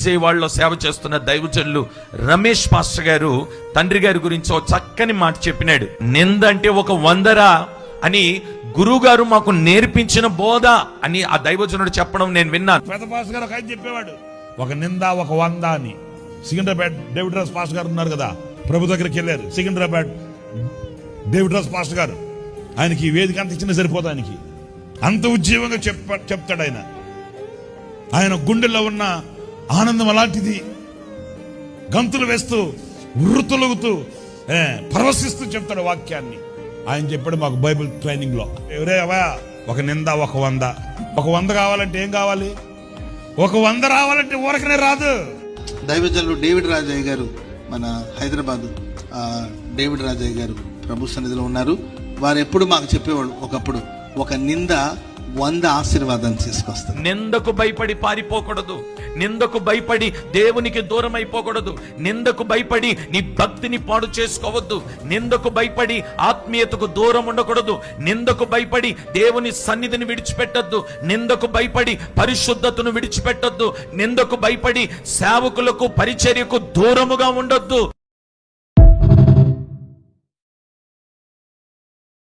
విజయవాడలో సేవ చేస్తున్న దైవజనులు రమేష్ పాస్టర్ గారు తండ్రి గారి గురించి ఒక చక్కని మాట చెప్పినాడు. నింద అంటే ఒక వందరా అని గురువు గారు మాకు నేర్పించిన బోధ అని ఆ దైవజనుడు చెప్పడం నేను విన్నాను. పెద్ద పాస్టర్ గారు ఒక ఆయన చెప్పేవాడు, ఒక నింద ఒక వంద అని. సికింద్రాబాద్ డేవిడ్ రాజ్ పాస్టర్ గారు ఉన్నారు కదా, ప్రభు దగ్గరికి వెళ్ళారు. సికింద్రాబాద్ డేవిడ్ రాజ్ పాస్టర్ గారు, ఆయనకి ఈ వేదిక అంత ఇచ్చిన సరిపోదు. ఆయనకి అంత ఉజ్జీవంగా చెప్తాడు ఆయన. ఆయన గుండెల్లో ఉన్న ఆనందం అలాంటిది. గంతులు వేస్తూ వృత్తులుగుతూ పరవశిస్తూ చెప్తాడు వాక్యాన్ని. ఆయన చెప్పాడు మాకు బైబిల్ ట్రైనింగ్ లో, ఎవరే అవా ఒక నింద ఒక వంద. ఒక వంద కావాలంటే ఏం కావాలి? ఒక వంద రావాలంటే ఊరకనే రాదు. దైవజనులు డేవిడ్ రాజయ్య గారు, మన హైదరాబాద్ డేవిడ్ రాజయ్య గారు ప్రభు సన్నిధిలో ఉన్నారు. వారు ఎప్పుడు మాకు చెప్పేవాళ్ళు, ఒకప్పుడు ఒక నింద 100 ఆశీర్వాదాన్ని తీసుకొస్తారు. నిందకు భయపడి పారిపోకూడదు, నిందకు భయపడి దేవునికి దూరం అయిపోకూడదు, నిందకు భయపడి నీ భక్తిని పాడు చేసుకోవద్దు, నిందకు భయపడి ఆత్మీయతకు దూరం ఉండకూడదు, నిందకు భయపడి దేవుని సన్నిధిని విడిచిపెట్టద్దు, నిందకు భయపడి పరిశుద్ధతను విడిచిపెట్టద్దు, నిందకు భయపడి సేవకులకు పరిచర్యకు దూరముగా ఉండొద్దు.